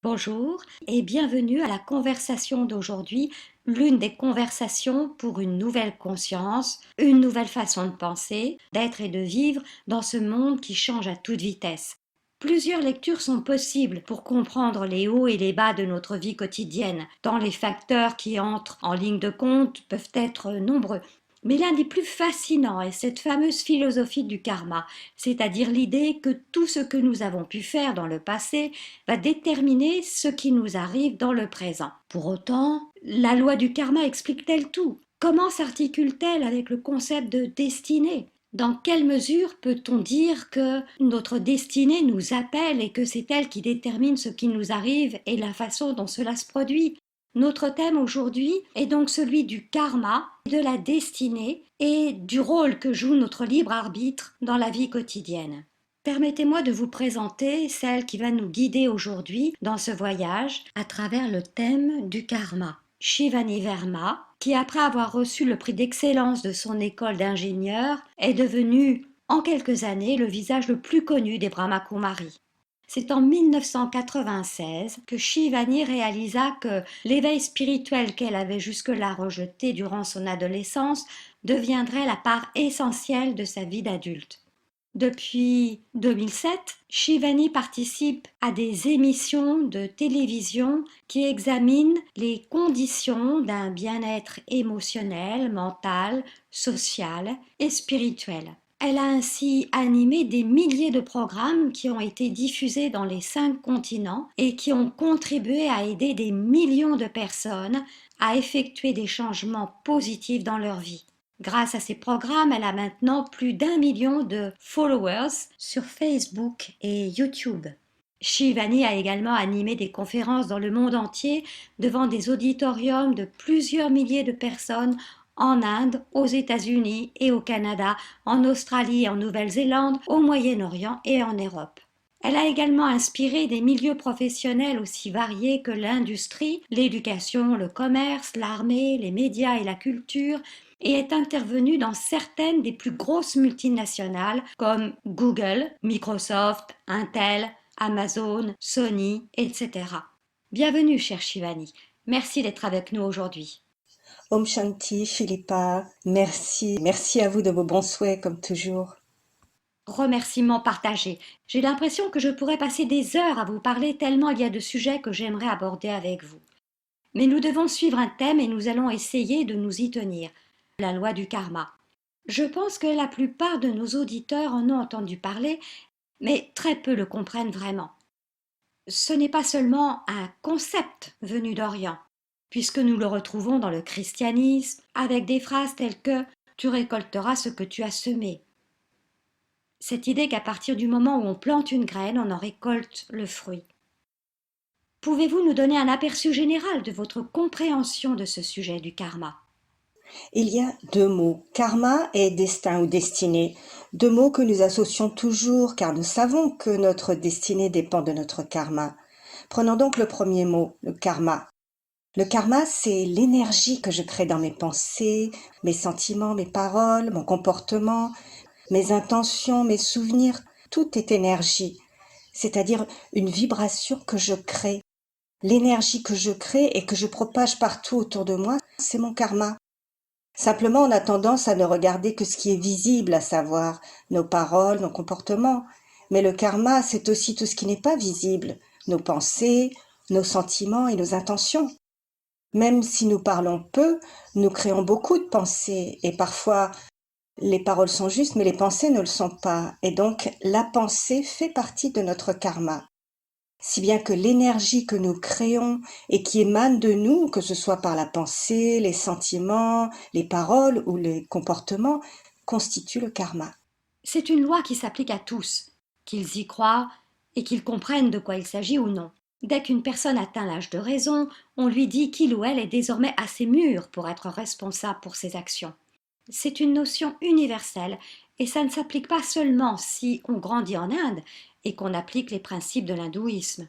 Bonjour et bienvenue à la conversation d'aujourd'hui, l'une des conversations pour une nouvelle conscience, une nouvelle façon de penser, d'être et de vivre dans ce monde qui change à toute vitesse. Plusieurs lectures sont possibles pour comprendre les hauts et les bas de notre vie quotidienne, tant les facteurs qui entrent en ligne de compte peuvent être nombreux. Mais l'un des plus fascinants est cette fameuse philosophie du karma, c'est-à-dire l'idée que tout ce que nous avons pu faire dans le passé va déterminer ce qui nous arrive dans le présent. Pour autant, la loi du karma explique-t-elle tout? Comment s'articule-t-elle avec le concept de destinée? Dans quelle mesure peut-on dire que notre destinée nous appelle et que c'est elle qui détermine ce qui nous arrive et la façon dont cela se produit? Notre thème aujourd'hui est donc celui du karma, de la destinée et du rôle que joue notre libre arbitre dans la vie quotidienne. Permettez-moi de vous présenter celle qui va nous guider aujourd'hui dans ce voyage à travers le thème du karma. Shivani Verma, qui après avoir reçu le prix d'excellence de son école d'ingénieur, est devenue en quelques années le visage le plus connu des Brahmakumaris. C'est en 1996 que Shivani réalisa que l'éveil spirituel qu'elle avait jusque-là rejeté durant son adolescence deviendrait la part essentielle de sa vie d'adulte. Depuis 2007, Shivani participe à des émissions de télévision qui examinent les conditions d'un bien-être émotionnel, mental, social et spirituel. Elle a ainsi animé des milliers de programmes qui ont été diffusés dans les 5 continents et qui ont contribué à aider des millions de personnes à effectuer des changements positifs dans leur vie. Grâce à ces programmes, elle a maintenant plus d'1 million de followers sur Facebook et YouTube. Shivani a également animé des conférences dans le monde entier devant des auditoriums de plusieurs milliers de personnes en Inde, aux États-Unis et au Canada, en Australie et en Nouvelle-Zélande, au Moyen-Orient et en Europe. Elle a également inspiré des milieux professionnels aussi variés que l'industrie, l'éducation, le commerce, l'armée, les médias et la culture, et est intervenue dans certaines des plus grosses multinationales comme Google, Microsoft, Intel, Amazon, Sony, etc. Bienvenue, chère Shivani. Merci d'être avec nous aujourd'hui. Om Shanti, Philippa, merci. Merci à vous de vos bons souhaits, comme toujours. Remerciements partagés. J'ai l'impression que je pourrais passer des heures à vous parler tellement il y a de sujets que j'aimerais aborder avec vous. Mais nous devons suivre un thème et nous allons essayer de nous y tenir. La loi du karma. Je pense que la plupart de nos auditeurs en ont entendu parler, mais très peu le comprennent vraiment. Ce n'est pas seulement un concept venu d'Orient, puisque nous le retrouvons dans le christianisme, avec des phrases telles que tu récolteras ce que tu as semé. Cette idée qu'à partir du moment où on plante une graine, on en récolte le fruit. Pouvez-vous nous donner un aperçu général de votre compréhension de ce sujet du karma? Il y a deux mots, karma et destin ou destinée, deux mots que nous associons toujours car nous savons que notre destinée dépend de notre karma. Prenons donc le premier mot, le karma. Le karma, c'est l'énergie que je crée dans mes pensées, mes sentiments, mes paroles, mon comportement, mes intentions, mes souvenirs. Tout est énergie, c'est-à-dire une vibration que je crée. L'énergie que je crée et que je propage partout autour de moi, c'est mon karma. Simplement, on a tendance à ne regarder que ce qui est visible, à savoir nos paroles, nos comportements. Mais le karma, c'est aussi tout ce qui n'est pas visible, nos pensées, nos sentiments et nos intentions. Même si nous parlons peu, nous créons beaucoup de pensées et parfois les paroles sont justes, mais les pensées ne le sont pas. Et donc, la pensée fait partie de notre karma. Si bien que l'énergie que nous créons et qui émane de nous, que ce soit par la pensée, les sentiments, les paroles ou les comportements, constitue le karma. C'est une loi qui s'applique à tous, qu'ils y croient et qu'ils comprennent de quoi il s'agit ou non. Dès qu'une personne atteint l'âge de raison, on lui dit qu'il ou elle est désormais assez mûr pour être responsable pour ses actions. C'est une notion universelle et ça ne s'applique pas seulement si on grandit en Inde et qu'on applique les principes de l'hindouisme.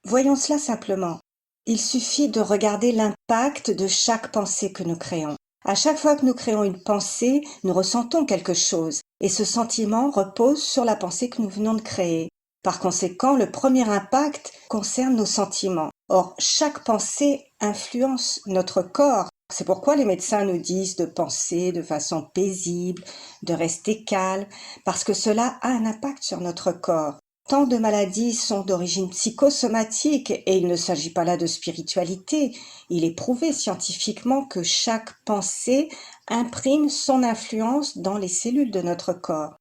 Voyons cela simplement. Il suffit de regarder l'impact de chaque pensée que nous créons. À chaque fois que nous créons une pensée, nous ressentons quelque chose et ce sentiment repose sur la pensée que nous venons de créer. Par conséquent, le premier impact concerne nos sentiments. Or, chaque pensée influence notre corps. C'est pourquoi les médecins nous disent de penser de façon paisible, de rester calme, parce que cela a un impact sur notre corps. Tant de maladies sont d'origine psychosomatique et il ne s'agit pas là de spiritualité. Il est prouvé scientifiquement que chaque pensée imprime son influence dans les cellules de notre corps.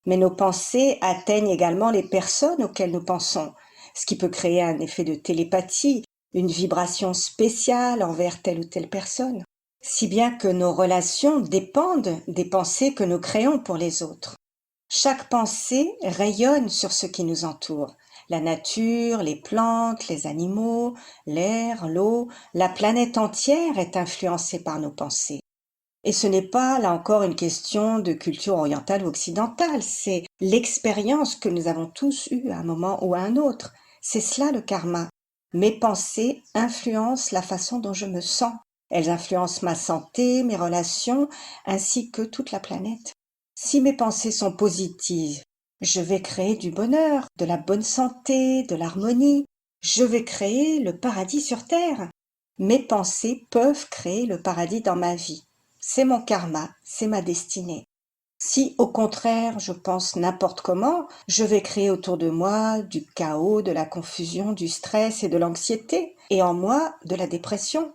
Mais nos pensées atteignent également les personnes auxquelles nous pensons, ce qui peut créer un effet de télépathie, une vibration spéciale envers telle ou telle personne, si bien que nos relations dépendent des pensées que nous créons pour les autres. Chaque pensée rayonne sur ce qui nous entoure. La nature, les plantes, les animaux, l'air, l'eau, la planète entière est influencée par nos pensées. Et ce n'est pas, là encore, une question de culture orientale ou occidentale, c'est l'expérience que nous avons tous eue à un moment ou à un autre. C'est cela le karma. Mes pensées influencent la façon dont je me sens. Elles influencent ma santé, mes relations, ainsi que toute la planète. Si mes pensées sont positives, je vais créer du bonheur, de la bonne santé, de l'harmonie. Je vais créer le paradis sur terre. Mes pensées peuvent créer le paradis dans ma vie. C'est mon karma, c'est ma destinée. Si au contraire je pense n'importe comment, je vais créer autour de moi du chaos, de la confusion, du stress et de l'anxiété, et en moi de la dépression.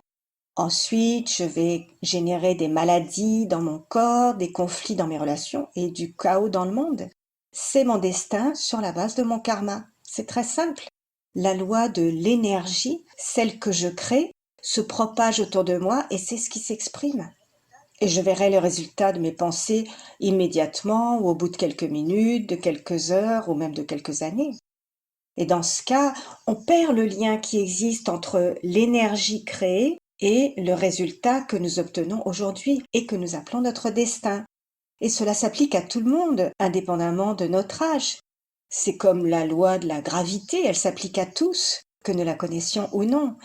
Ensuite, je vais générer des maladies dans mon corps, des conflits dans mes relations et du chaos dans le monde. C'est mon destin sur la base de mon karma. C'est très simple. La loi de l'énergie, celle que je crée, se propage autour de moi et c'est ce qui s'exprime. Et je verrai les résultats de mes pensées immédiatement ou au bout de quelques minutes, de quelques heures ou même de quelques années. Et dans ce cas, on perd le lien qui existe entre l'énergie créée et le résultat que nous obtenons aujourd'hui et que nous appelons notre destin. Et cela s'applique à tout le monde, indépendamment de notre âge. C'est comme la loi de la gravité, elle s'applique à tous, que nous la connaissions ou non.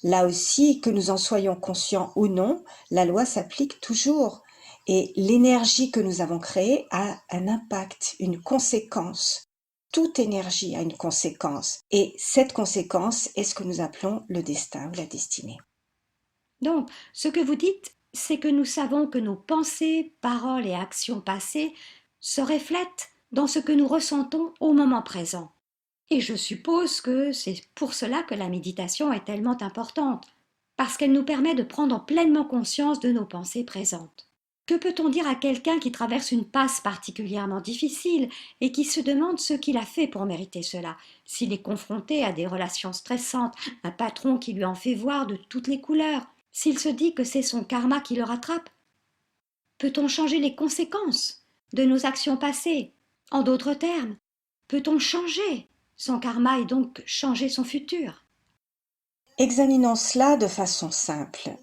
Là aussi, que nous en soyons conscients ou non, la loi s'applique toujours. Et l'énergie que nous avons créée a un impact, une conséquence. Toute énergie a une conséquence. Et cette conséquence est ce que nous appelons le destin ou la destinée. Donc, ce que vous dites, c'est que nous savons que nos pensées, paroles et actions passées se reflètent dans ce que nous ressentons au moment présent. Et je suppose que c'est pour cela que la méditation est tellement importante, parce qu'elle nous permet de prendre pleinement conscience de nos pensées présentes. Que peut-on dire à quelqu'un qui traverse une passe particulièrement difficile et qui se demande ce qu'il a fait pour mériter cela, s'il est confronté à des relations stressantes, un patron qui lui en fait voir de toutes les couleurs, s'il se dit que c'est son karma qui le rattrape? Peut-on changer les conséquences de nos actions passées? En d'autres termes, peut-on changer son karma et donc changer son futur? Examinons cela de façon simple.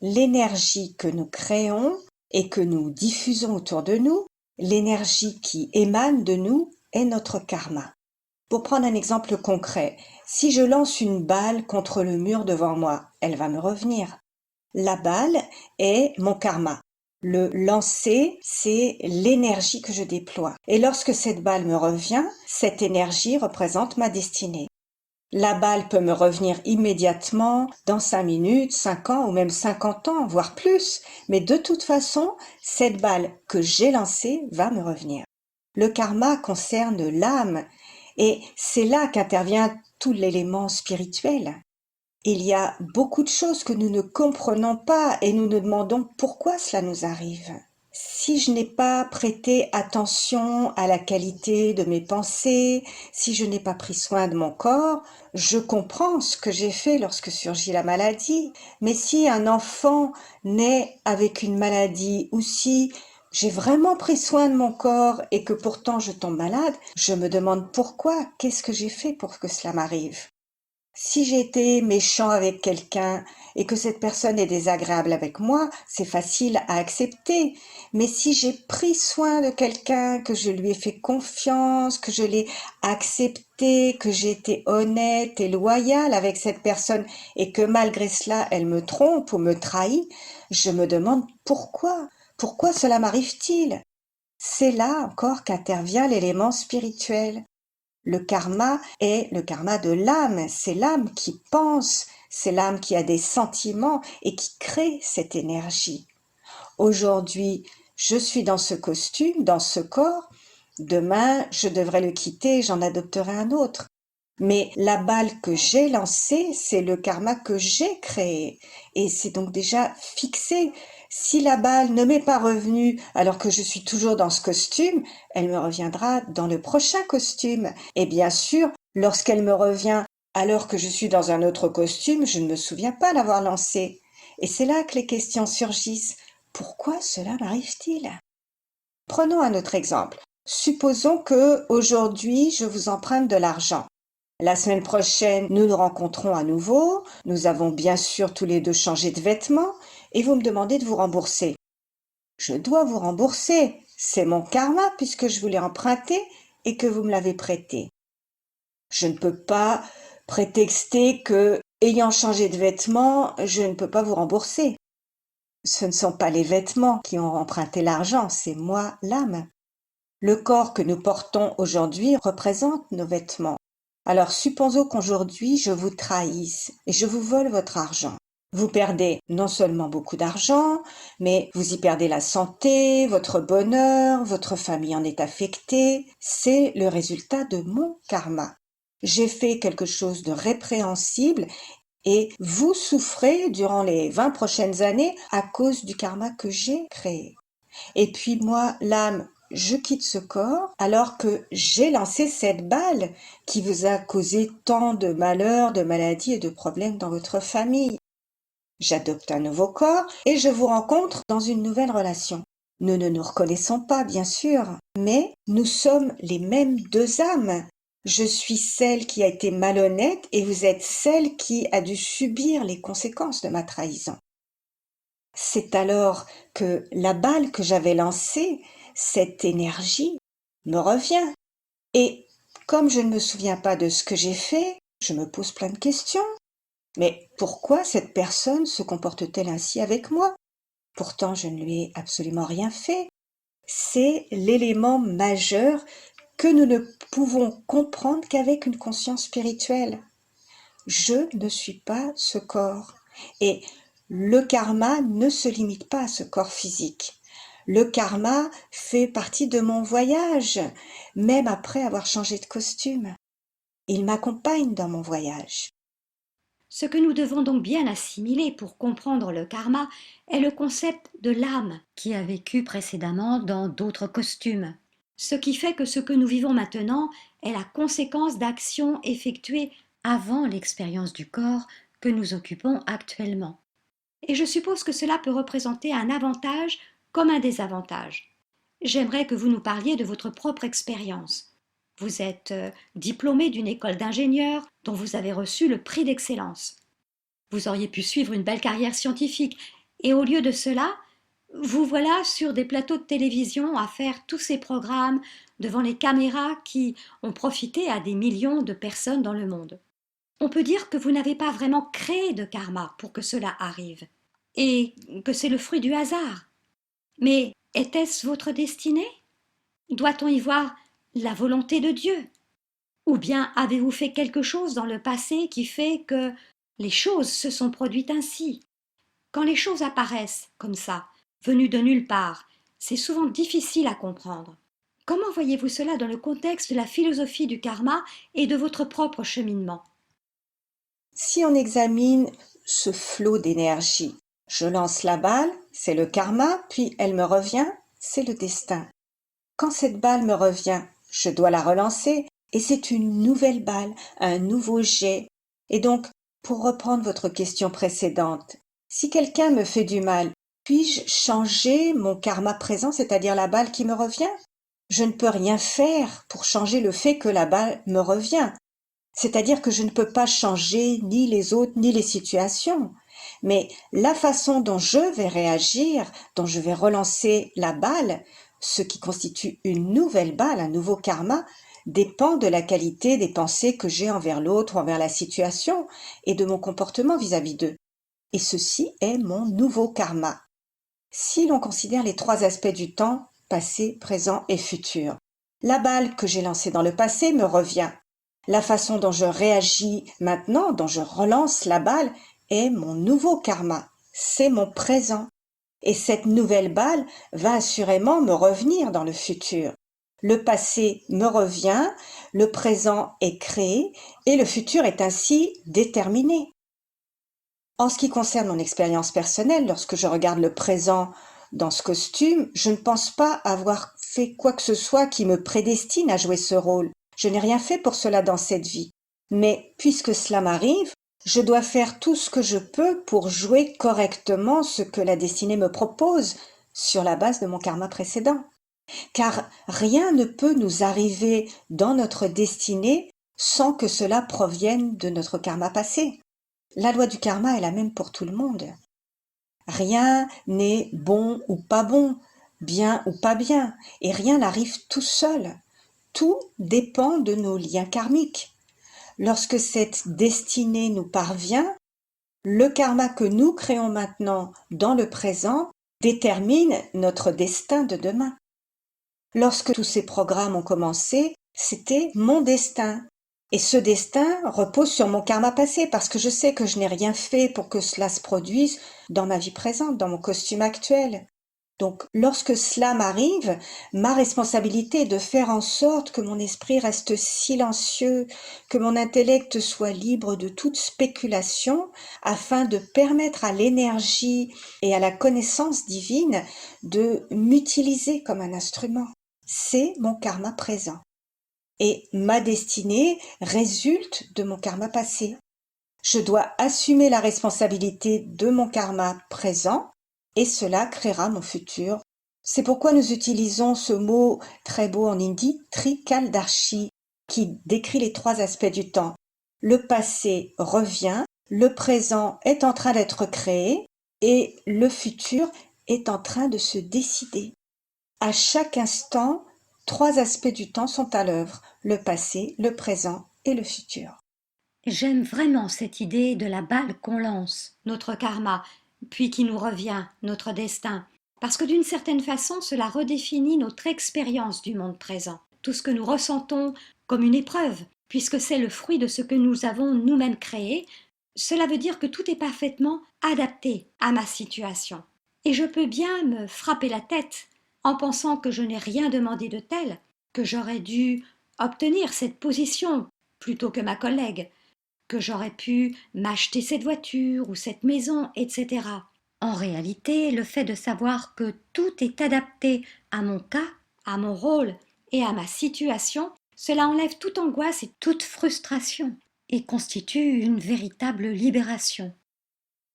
L'énergie que nous créons et que nous diffusons autour de nous, l'énergie qui émane de nous est notre karma. Pour prendre un exemple concret, si je lance une balle contre le mur devant moi, elle va me revenir. La balle est mon karma. Le lancer, c'est l'énergie que je déploie. Et lorsque cette balle me revient, cette énergie représente ma destinée. La balle peut me revenir immédiatement, dans 5 minutes, 5 ans ou même 50 ans, voire plus. Mais de toute façon, cette balle que j'ai lancée va me revenir. Le karma concerne l'âme et c'est là qu'intervient tout l'élément spirituel. Il y a beaucoup de choses que nous ne comprenons pas et nous nous demandons pourquoi cela nous arrive. Si je n'ai pas prêté attention à la qualité de mes pensées, si je n'ai pas pris soin de mon corps, je comprends ce que j'ai fait lorsque surgit la maladie. Mais si un enfant naît avec une maladie ou si j'ai vraiment pris soin de mon corps et que pourtant je tombe malade, je me demande pourquoi, qu'est-ce que j'ai fait pour que cela m'arrive. Si j'ai été méchant avec quelqu'un et que cette personne est désagréable avec moi, c'est facile à accepter. Mais si j'ai pris soin de quelqu'un, que je lui ai fait confiance, que je l'ai accepté, que j'ai été honnête et loyale avec cette personne et que malgré cela elle me trompe ou me trahit, je me demande pourquoi. Pourquoi cela m'arrive-t-il? C'est là encore qu'intervient l'élément spirituel. Le karma est le karma de l'âme, c'est l'âme qui pense, c'est l'âme qui a des sentiments et qui crée cette énergie. Aujourd'hui, je suis dans ce costume, dans ce corps, demain, je devrais le quitter, j'en adopterai un autre. Mais la balle que j'ai lancée, c'est le karma que j'ai créé. Et c'est donc déjà fixé. Si la balle ne m'est pas revenue alors que je suis toujours dans ce costume, elle me reviendra dans le prochain costume. Et bien sûr, lorsqu'elle me revient alors que je suis dans un autre costume, je ne me souviens pas l'avoir lancée. Et c'est là que les questions surgissent. Pourquoi cela m'arrive-t-il? Prenons un autre exemple. Supposons que aujourd'hui je vous emprunte de l'argent. La semaine prochaine, nous nous rencontrons à nouveau. Nous avons bien sûr tous les deux changé de vêtements et vous me demandez de vous rembourser. Je dois vous rembourser. C'est mon karma puisque je vous l'ai emprunté et que vous me l'avez prêté. Je ne peux pas prétexter que, ayant changé de vêtements, je ne peux pas vous rembourser. Ce ne sont pas les vêtements qui ont emprunté l'argent, c'est moi, l'âme. Le corps que nous portons aujourd'hui représente nos vêtements. Alors supposons qu'aujourd'hui je vous trahisse et je vous vole votre argent. Vous perdez non seulement beaucoup d'argent, mais vous y perdez la santé, votre bonheur, votre famille en est affectée. C'est le résultat de mon karma. J'ai fait quelque chose de répréhensible et vous souffrez durant les 20 prochaines années à cause du karma que j'ai créé. Et puis moi, l'âme, je quitte ce corps alors que j'ai lancé cette balle qui vous a causé tant de malheurs, de maladies et de problèmes dans votre famille. J'adopte un nouveau corps et je vous rencontre dans une nouvelle relation. Nous ne nous reconnaissons pas, bien sûr, mais nous sommes les mêmes deux âmes. Je suis celle qui a été malhonnête et vous êtes celle qui a dû subir les conséquences de ma trahison. C'est alors que la balle que j'avais lancée, cette énergie, me revient. Et comme je ne me souviens pas de ce que j'ai fait, je me pose plein de questions. Mais pourquoi cette personne se comporte-t-elle ainsi avec moi? Pourtant, je ne lui ai absolument rien fait. C'est l'élément majeur que nous ne pouvons comprendre qu'avec une conscience spirituelle. Je ne suis pas ce corps. Et le karma ne se limite pas à ce corps physique. Le karma fait partie de mon voyage, même après avoir changé de costume. Il m'accompagne dans mon voyage. Ce que nous devons donc bien assimiler pour comprendre le karma est le concept de l'âme qui a vécu précédemment dans d'autres costumes. Ce qui fait que ce que nous vivons maintenant est la conséquence d'actions effectuées avant l'expérience du corps que nous occupons actuellement. Et je suppose que cela peut représenter un avantage comme un désavantage. J'aimerais que vous nous parliez de votre propre expérience. Vous êtes diplômé d'une école d'ingénieur dont vous avez reçu le prix d'excellence. Vous auriez pu suivre une belle carrière scientifique et au lieu de cela, vous voilà sur des plateaux de télévision à faire tous ces programmes devant les caméras qui ont profité à des millions de personnes dans le monde. On peut dire que vous n'avez pas vraiment créé de karma pour que cela arrive et que c'est le fruit du hasard. Mais était-ce votre destinée? Doit-on y voir la volonté de Dieu? Ou bien avez-vous fait quelque chose dans le passé qui fait que les choses se sont produites ainsi? Quand les choses apparaissent comme ça, venues de nulle part, c'est souvent difficile à comprendre. Comment voyez-vous cela dans le contexte de la philosophie du karma et de votre propre cheminement? Si on examine ce flot d'énergie, je lance la balle, c'est le karma, puis elle me revient, c'est le destin. Quand cette balle me revient, je dois la relancer et c'est une nouvelle balle, un nouveau jet. Et donc, pour reprendre votre question précédente, si quelqu'un me fait du mal, puis-je changer mon karma présent, c'est-à-dire la balle qui me revient? Je ne peux rien faire pour changer le fait que la balle me revient. C'est-à-dire que je ne peux pas changer ni les autres ni les situations. Mais la façon dont je vais réagir, dont je vais relancer la balle, ce qui constitue une nouvelle balle, un nouveau karma, dépend de la qualité des pensées que j'ai envers l'autre, envers la situation et de mon comportement vis-à-vis d'eux. Et ceci est mon nouveau karma. Si l'on considère les trois aspects du temps, passé, présent et futur, La balle que j'ai lancée dans le passé me revient. La façon dont je réagis maintenant, dont je relance la balle, est mon nouveau karma. C'est mon présent. Et cette nouvelle balle va assurément me revenir dans le futur. Le passé me revient, le présent est créé et le futur est ainsi déterminé. En ce qui concerne mon expérience personnelle, lorsque je regarde le présent dans ce costume, je ne pense pas avoir fait quoi que ce soit qui me prédestine à jouer ce rôle. Je n'ai rien fait pour cela dans cette vie. Mais puisque cela m'arrive, je dois faire tout ce que je peux pour jouer correctement ce que la destinée me propose sur la base de mon karma précédent. Car rien ne peut nous arriver dans notre destinée sans que cela provienne de notre karma passé. La loi du karma est la même pour tout le monde. Rien n'est bon ou pas bon, bien ou pas bien, et rien n'arrive tout seul. Tout dépend de nos liens karmiques. Lorsque cette destinée nous parvient, le karma que nous créons maintenant dans le présent détermine notre destin de demain. Lorsque tous ces programmes ont commencé, c'était mon destin. Et ce destin repose sur mon karma passé parce que je sais que je n'ai rien fait pour que cela se produise dans ma vie présente, dans mon costume actuel. Donc, lorsque cela m'arrive, ma responsabilité est de faire en sorte que mon esprit reste silencieux, que mon intellect soit libre de toute spéculation, afin de permettre à l'énergie et à la connaissance divine de m'utiliser comme un instrument. C'est mon karma présent. Et ma destinée résulte de mon karma passé. Je dois assumer la responsabilité de mon karma présent et cela créera mon futur. C'est pourquoi nous utilisons ce mot très beau en hindi, Trikaldarshi, qui décrit les 3 aspects du temps. Le passé revient, le présent est en train d'être créé et le futur est en train de se décider. À chaque instant, 3 aspects du temps sont à l'œuvre, le passé, le présent et le futur. J'aime vraiment cette idée de la balle qu'on lance, notre karma, puis qui nous revient, notre destin, parce que d'une certaine façon, cela redéfinit notre expérience du monde présent, tout ce que nous ressentons comme une épreuve, puisque c'est le fruit de ce que nous avons nous-mêmes créé. Cela veut dire que tout est parfaitement adapté à ma situation. Et je peux bien me frapper la tête en pensant que je n'ai rien demandé de tel, que j'aurais dû obtenir cette position plutôt que ma collègue, que j'aurais pu m'acheter cette voiture ou cette maison, etc. En réalité, le fait de savoir que tout est adapté à mon cas, à mon rôle et à ma situation, cela enlève toute angoisse et toute frustration et constitue une véritable libération.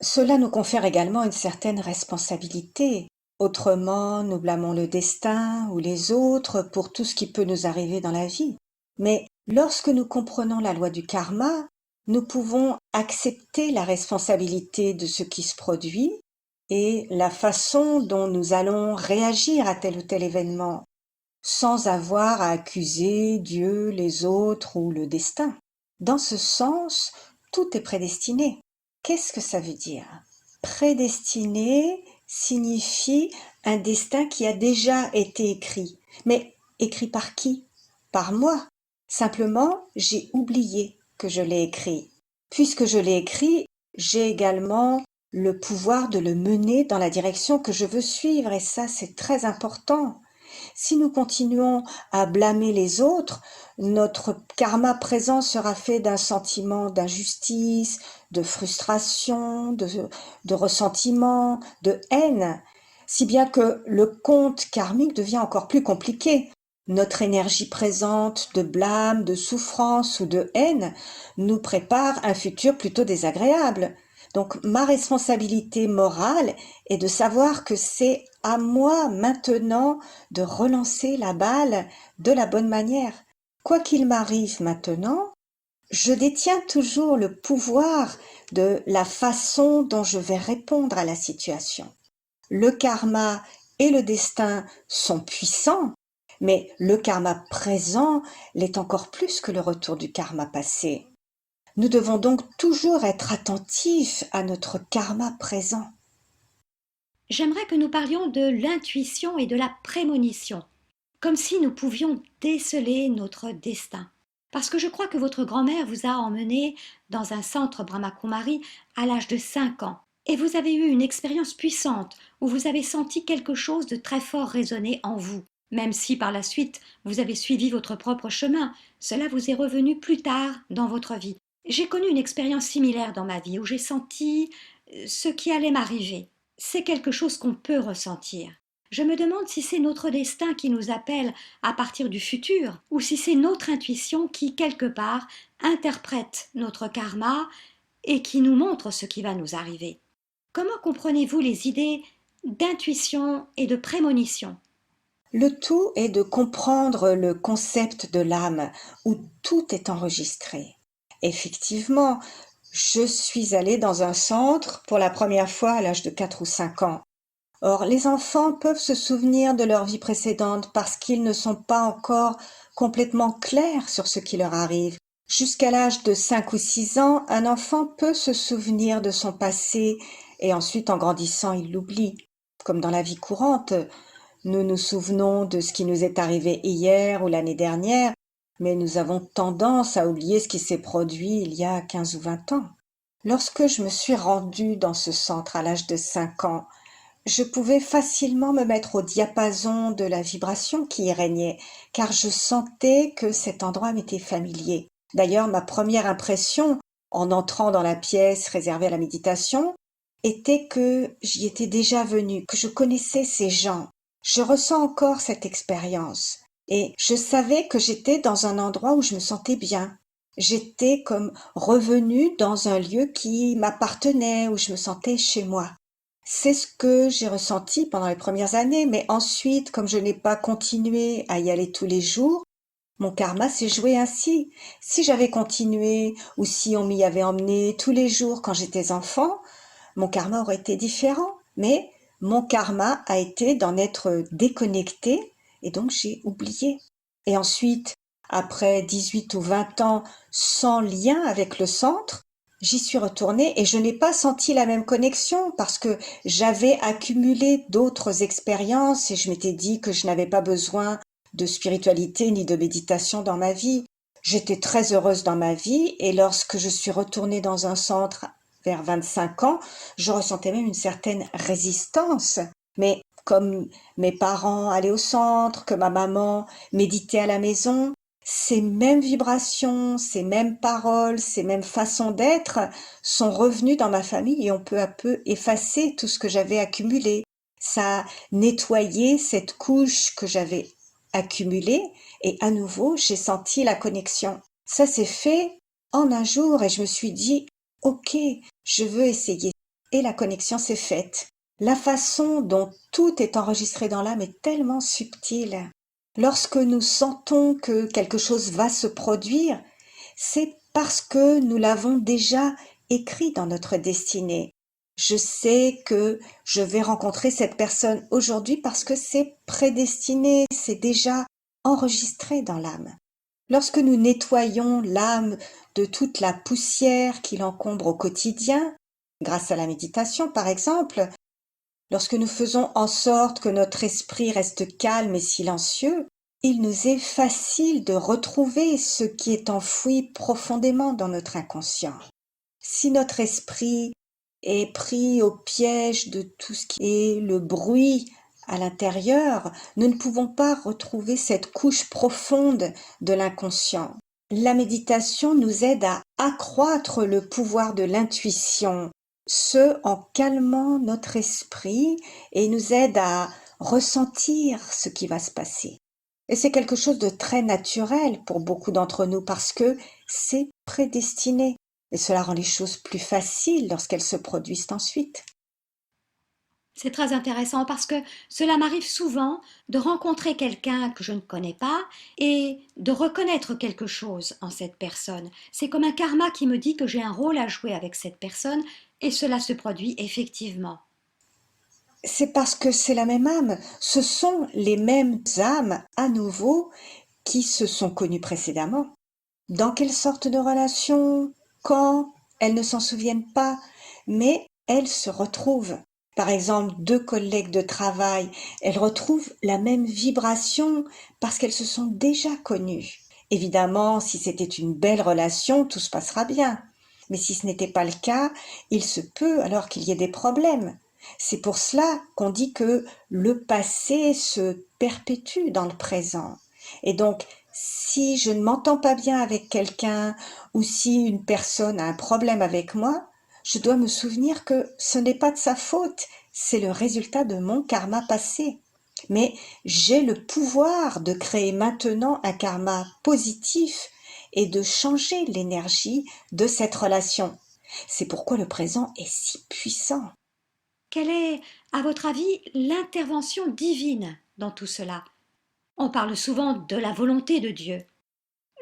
Cela nous confère également une certaine responsabilité. Autrement, nous blâmons le destin ou les autres pour tout ce qui peut nous arriver dans la vie. Mais lorsque nous comprenons la loi du karma, nous pouvons accepter la responsabilité de ce qui se produit et la façon dont nous allons réagir à tel ou tel événement, sans avoir à accuser Dieu, les autres ou le destin. Dans ce sens, tout est prédestiné. Qu'est-ce que ça veut dire? Prédestiné signifie un destin qui a déjà été écrit. Mais écrit par qui? Par moi. Simplement, j'ai oublié que je l'ai écrit. Puisque je l'ai écrit, j'ai également le pouvoir de le mener dans la direction que je veux suivre, et ça, c'est très important. Si nous continuons à blâmer les autres, notre karma présent sera fait d'un sentiment d'injustice, de frustration, de ressentiment, de haine, si bien que le compte karmique devient encore plus compliqué. Notre énergie présente de blâme, de souffrance ou de haine nous prépare un futur plutôt désagréable. Donc ma responsabilité morale est de savoir que c'est à moi maintenant de relancer la balle de la bonne manière. Quoi qu'il m'arrive maintenant, je détiens toujours le pouvoir de la façon dont je vais répondre à la situation. Le karma et le destin sont puissants, mais le karma présent l'est encore plus que le retour du karma passé. Nous devons donc toujours être attentifs à notre karma présent. J'aimerais que nous parlions de l'intuition et de la prémonition. comme si nous pouvions déceler notre destin. Parce que je crois que votre grand-mère vous a emmené dans un centre Brahma Kumari à l'âge de 5 ans. Et vous avez eu une expérience puissante où vous avez senti quelque chose de très fort résonner en vous. Même si par la suite vous avez suivi votre propre chemin, cela vous est revenu plus tard dans votre vie. J'ai connu une expérience similaire dans ma vie où j'ai senti ce qui allait m'arriver. C'est quelque chose qu'on peut ressentir. Je me demande si c'est notre destin qui nous appelle à partir du futur, ou si c'est notre intuition qui, quelque part, interprète notre karma et qui nous montre ce qui va nous arriver. Comment comprenez-vous les idées d'intuition et de prémonition? Le tout est de comprendre le concept de l'âme, où tout est enregistré. Effectivement, je suis allée dans un centre pour la première fois à l'âge de 4 ou 5 ans. Or, les enfants peuvent se souvenir de leur vie précédente parce qu'ils ne sont pas encore complètement clairs sur ce qui leur arrive. Jusqu'à l'âge de 5 ou 6 ans, un enfant peut se souvenir de son passé et ensuite, en grandissant, il l'oublie. Comme dans la vie courante, nous nous souvenons de ce qui nous est arrivé hier ou l'année dernière, mais nous avons tendance à oublier ce qui s'est produit il y a 15 ou 20 ans. Lorsque je me suis rendue dans ce centre à l'âge de 5 ans, je pouvais facilement me mettre au diapason de la vibration qui y régnait, car je sentais que cet endroit m'était familier. D'ailleurs, ma première impression, en entrant dans la pièce réservée à la méditation, était que j'y étais déjà venue, que je connaissais ces gens. Je ressens encore cette expérience, et je savais que j'étais dans un endroit où je me sentais bien. J'étais comme revenue dans un lieu qui m'appartenait, où je me sentais chez moi. C'est ce que j'ai ressenti pendant les premières années, mais ensuite, comme je n'ai pas continué à y aller tous les jours, mon karma s'est joué ainsi. Si j'avais continué ou si on m'y avait emmené tous les jours quand j'étais enfant, mon karma aurait été différent. Mais mon karma a été d'en être déconnecté et donc j'ai oublié. Et ensuite, après 18 ou 20 ans sans lien avec le centre, j'y suis retournée et je n'ai pas senti la même connexion parce que j'avais accumulé d'autres expériences et je m'étais dit que je n'avais pas besoin de spiritualité ni de méditation dans ma vie. J'étais très heureuse dans ma vie et lorsque je suis retournée dans un centre vers 25 ans, je ressentais même une certaine résistance. Mais comme mes parents allaient au centre, que ma maman méditait à la maison, ces mêmes vibrations, ces mêmes paroles, ces mêmes façons d'être sont revenues dans ma famille et ont peu à peu effacé tout ce que j'avais accumulé. Ça a nettoyé cette couche que j'avais accumulée et à nouveau j'ai senti la connexion. Ça s'est fait en un jour et je me suis dit, ok, je veux essayer. Et la connexion s'est faite. La façon dont tout est enregistré dans l'âme est tellement subtile. Lorsque nous sentons que quelque chose va se produire, c'est parce que nous l'avons déjà écrit dans notre destinée. Je sais que je vais rencontrer cette personne aujourd'hui parce que c'est prédestiné, c'est déjà enregistré dans l'âme. Lorsque nous nettoyons l'âme de toute la poussière qui l'encombre au quotidien, grâce à la méditation par exemple, lorsque nous faisons en sorte que notre esprit reste calme et silencieux, il nous est facile de retrouver ce qui est enfoui profondément dans notre inconscient. Si notre esprit est pris au piège de tout ce qui est le bruit à l'intérieur, nous ne pouvons pas retrouver cette couche profonde de l'inconscient. La méditation nous aide à accroître le pouvoir de l'intuition, ce en calmant notre esprit et nous aide à ressentir ce qui va se passer. Et c'est quelque chose de très naturel pour beaucoup d'entre nous parce que c'est prédestiné. Et cela rend les choses plus faciles lorsqu'elles se produisent ensuite. C'est très intéressant parce que cela m'arrive souvent de rencontrer quelqu'un que je ne connais pas et de reconnaître quelque chose en cette personne. C'est comme un karma qui me dit que j'ai un rôle à jouer avec cette personne et cela se produit effectivement. C'est parce que c'est la même âme. Ce sont les mêmes âmes à nouveau qui se sont connues précédemment. Dans quelle sorte de relation, quand, elles ne s'en souviennent pas, mais elles se retrouvent. Par exemple, deux collègues de travail, elles retrouvent la même vibration parce qu'elles se sont déjà connues. Évidemment, si c'était une belle relation, tout se passera bien. Mais si ce n'était pas le cas, il se peut alors qu'il y ait des problèmes. C'est pour cela qu'on dit que le passé se perpétue dans le présent. Et donc, si je ne m'entends pas bien avec quelqu'un ou si une personne a un problème avec moi, je dois me souvenir que ce n'est pas de sa faute, c'est le résultat de mon karma passé. Mais j'ai le pouvoir de créer maintenant un karma positif et de changer l'énergie de cette relation. C'est pourquoi le présent est si puissant. Quelle est, à votre avis, l'intervention divine dans tout cela? On parle souvent de la volonté de Dieu.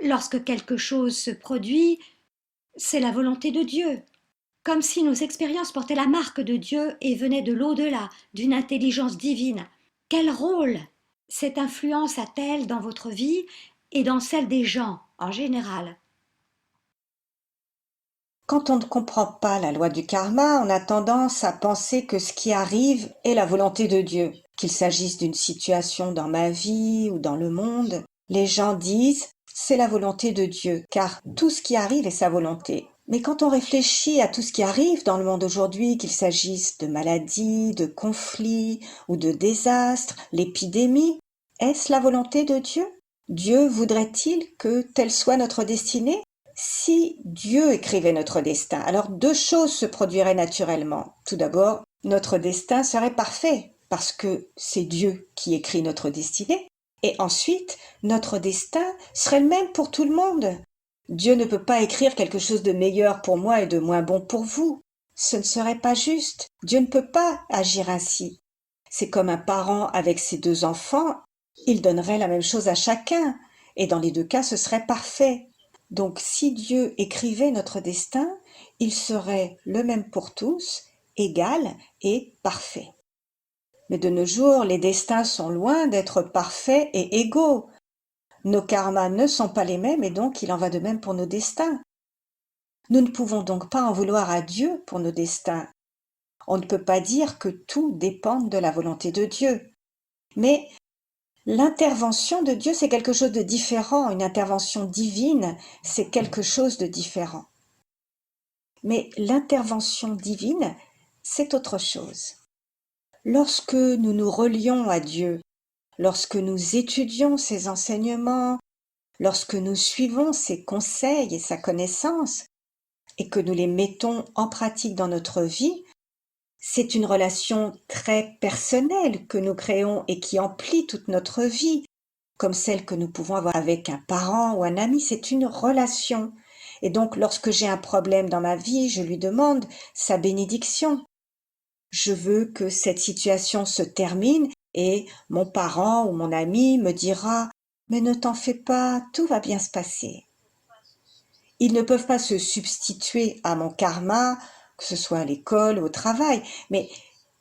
Lorsque quelque chose se produit, c'est la volonté de Dieu, comme si nos expériences portaient la marque de Dieu et venaient de l'au-delà, d'une intelligence divine. Quel rôle cette influence a-t-elle dans votre vie et dans celle des gens en général? Quand on ne comprend pas la loi du karma, on a tendance à penser que ce qui arrive est la volonté de Dieu. Qu'il s'agisse d'une situation dans ma vie ou dans le monde, les gens disent c'est la volonté de Dieu, car tout ce qui arrive est sa volonté. Mais quand on réfléchit à tout ce qui arrive dans le monde aujourd'hui, qu'il s'agisse de maladies, de conflits ou de désastres, l'épidémie, est-ce la volonté de Dieu? Dieu voudrait-il que telle soit notre destinée? Si Dieu écrivait notre destin, alors deux choses se produiraient naturellement. Tout d'abord, notre destin serait parfait, parce que c'est Dieu qui écrit notre destinée. Et ensuite, notre destin serait le même pour tout le monde. Dieu ne peut pas écrire quelque chose de meilleur pour moi et de moins bon pour vous. Ce ne serait pas juste. Dieu ne peut pas agir ainsi. C'est comme un parent avec ses deux enfants, il donnerait la même chose à chacun, et dans les deux cas, ce serait parfait. Donc si Dieu écrivait notre destin, il serait le même pour tous, égal et parfait. Mais de nos jours, les destins sont loin d'être parfaits et égaux. Nos karmas ne sont pas les mêmes et donc il en va de même pour nos destins. Nous ne pouvons donc pas en vouloir à Dieu pour nos destins. On ne peut pas dire que tout dépende de la volonté de Dieu. Mais l'intervention de Dieu, c'est quelque chose de différent. Une intervention divine, c'est quelque chose de différent. Mais l'intervention divine, c'est autre chose. Lorsque nous nous relions à Dieu, lorsque nous étudions ses enseignements, lorsque nous suivons ses conseils et sa connaissance, et que nous les mettons en pratique dans notre vie, c'est une relation très personnelle que nous créons et qui emplit toute notre vie, comme celle que nous pouvons avoir avec un parent ou un ami, c'est une relation. Et donc, lorsque j'ai un problème dans ma vie, je lui demande sa bénédiction. Je veux que cette situation se termine et mon parent ou mon ami me dira « Mais ne t'en fais pas, tout va bien se passer ». Ils ne peuvent pas se substituer à mon karma, que ce soit à l'école ou au travail, mais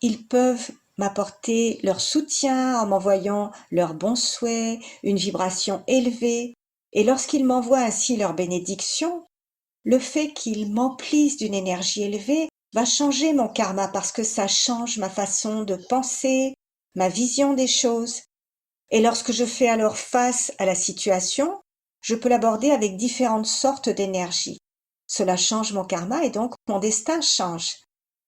ils peuvent m'apporter leur soutien en m'envoyant leurs bons souhaits, une vibration élevée. Et lorsqu'ils m'envoient ainsi leur bénédiction, le fait qu'ils m'emplissent d'une énergie élevée va changer mon karma parce que ça change ma façon de penser, ma vision des choses. Et lorsque je fais alors face à la situation, je peux l'aborder avec différentes sortes d'énergie. Cela change mon karma et donc mon destin change.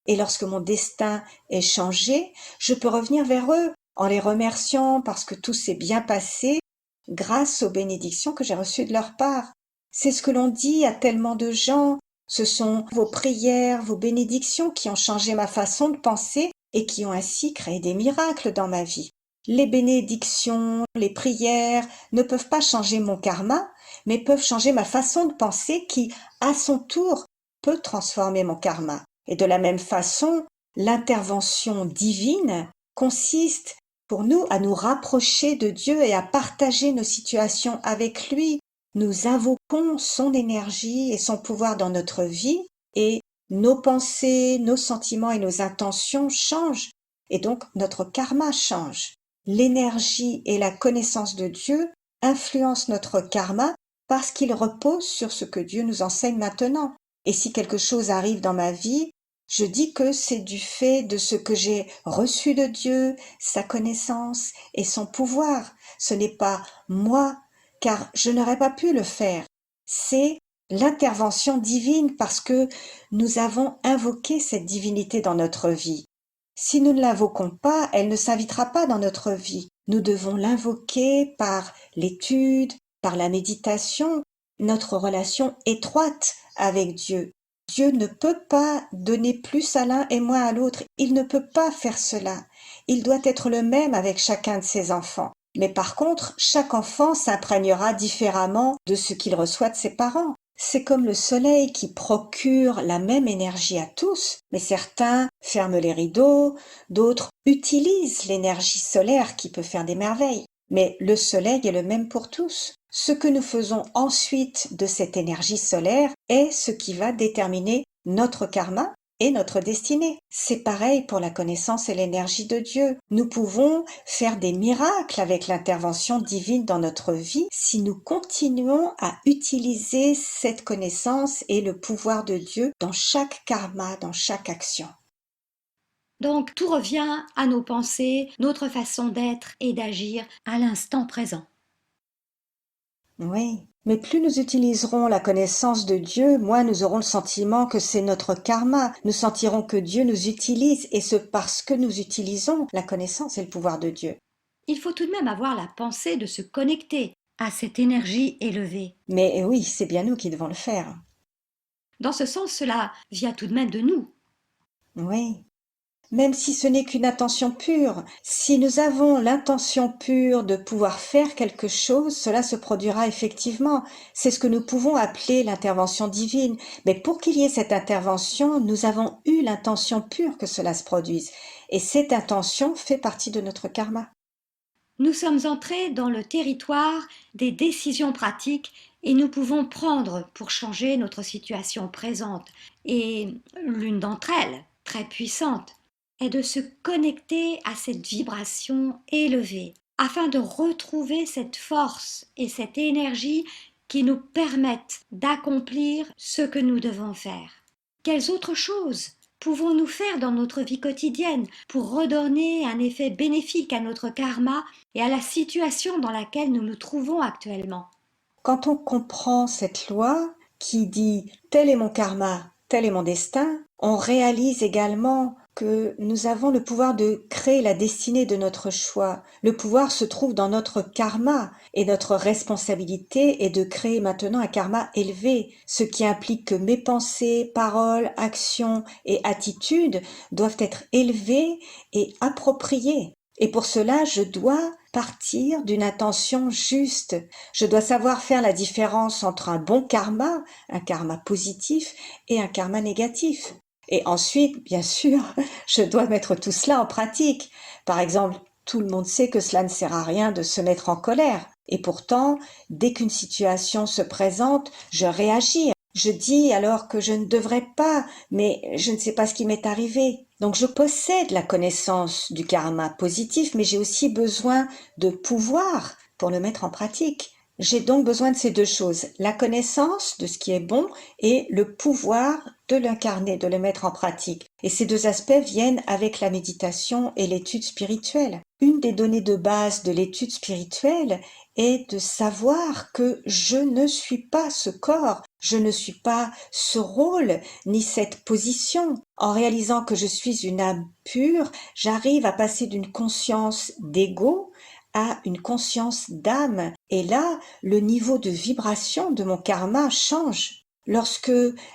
Et lorsque mon destin est changé, je peux revenir vers eux en les remerciant parce que tout s'est bien passé grâce aux bénédictions que j'ai reçues de leur part. C'est ce que l'on dit à tellement de gens. Ce sont vos prières, vos bénédictions qui ont changé ma façon de penser et qui ont ainsi créé des miracles dans ma vie. Les bénédictions, les prières ne peuvent pas changer mon karma, mais peuvent changer ma façon de penser qui, à son tour, peut transformer mon karma. Et de la même façon, l'intervention divine consiste pour nous à nous rapprocher de Dieu et à partager nos situations avec lui. Nous invoquons son énergie et son pouvoir dans notre vie et nos pensées, nos sentiments et nos intentions changent et donc notre karma change. L'énergie et la connaissance de Dieu influencent notre karma parce qu'il repose sur ce que Dieu nous enseigne maintenant. Et si quelque chose arrive dans ma vie, Je dis que c'est du fait de ce que j'ai reçu de Dieu, sa connaissance et son pouvoir. Ce n'est pas moi, car je n'aurais pas pu le faire. C'est l'intervention divine parce que nous avons invoqué cette divinité dans notre vie. Si nous ne l'invoquons pas, elle ne s'invitera pas dans notre vie. Nous devons l'invoquer par l'étude, par la méditation, notre relation étroite avec Dieu. Dieu ne peut pas donner plus à l'un et moins à l'autre. Il ne peut pas faire cela. Il doit être le même avec chacun de ses enfants. Mais par contre, chaque enfant s'imprégnera différemment de ce qu'il reçoit de ses parents. C'est comme le soleil qui procure la même énergie à tous, mais certains ferment les rideaux, d'autres utilisent l'énergie solaire qui peut faire des merveilles. Mais le soleil est le même pour tous. Ce que nous faisons ensuite de cette énergie solaire est ce qui va déterminer notre karma et notre destinée. C'est pareil pour la connaissance et l'énergie de Dieu. Nous pouvons faire des miracles avec l'intervention divine dans notre vie si nous continuons à utiliser cette connaissance et le pouvoir de Dieu dans chaque karma, dans chaque action. Donc tout revient à nos pensées, notre façon d'être et d'agir à l'instant présent. Oui, mais plus nous utiliserons la connaissance de Dieu, moins nous aurons le sentiment que c'est notre karma. Nous sentirons que Dieu nous utilise et ce parce que nous utilisons la connaissance et le pouvoir de Dieu. Il faut tout de même avoir la pensée de se connecter à cette énergie élevée. Mais oui, c'est bien nous qui devons le faire. Dans ce sens, cela vient tout de même de nous. Oui. Même si ce n'est qu'une intention pure, si nous avons l'intention pure de pouvoir faire quelque chose, cela se produira effectivement. C'est ce que nous pouvons appeler l'intervention divine. Mais pour qu'il y ait cette intervention, nous avons eu l'intention pure que cela se produise. Et cette intention fait partie de notre karma. Nous sommes entrés dans le territoire des décisions pratiques et nous pouvons prendre pour changer notre situation présente. Et l'une d'entre elles, très puissante, est de se connecter à cette vibration élevée afin de retrouver cette force et cette énergie qui nous permettent d'accomplir ce que nous devons faire. Quelles autres choses pouvons-nous faire dans notre vie quotidienne pour redonner un effet bénéfique à notre karma et à la situation dans laquelle nous nous trouvons actuellement? Quand on comprend cette loi qui dit tel est mon karma, tel est mon destin, on réalise également que nous avons le pouvoir de créer la destinée de notre choix. Le pouvoir se trouve dans notre karma et notre responsabilité est de créer maintenant un karma élevé, ce qui implique que mes pensées, paroles, actions et attitudes doivent être élevées et appropriées. Et pour cela, je dois partir d'une intention juste. Je dois savoir faire la différence entre un bon karma, un karma positif, et un karma négatif. Et ensuite, bien sûr, je dois mettre tout cela en pratique. Par exemple, tout le monde sait que cela ne sert à rien de se mettre en colère. Et pourtant, dès qu'une situation se présente, je réagis. Je dis alors que je ne devrais pas, mais je ne sais pas ce qui m'est arrivé. Donc je possède la connaissance du karma positif, mais j'ai aussi besoin de pouvoir pour le mettre en pratique. J'ai donc besoin de ces deux choses, la connaissance de ce qui est bon et le pouvoir de l'incarner, de le mettre en pratique. Et ces deux aspects viennent avec la méditation et l'étude spirituelle. Une des données de base de l'étude spirituelle est de savoir que je ne suis pas ce corps, je ne suis pas ce rôle, ni cette position. En réalisant que je suis une âme pure, j'arrive à passer d'une conscience d'ego à une conscience d'âme. Et là, le niveau de vibration de mon karma change. Lorsque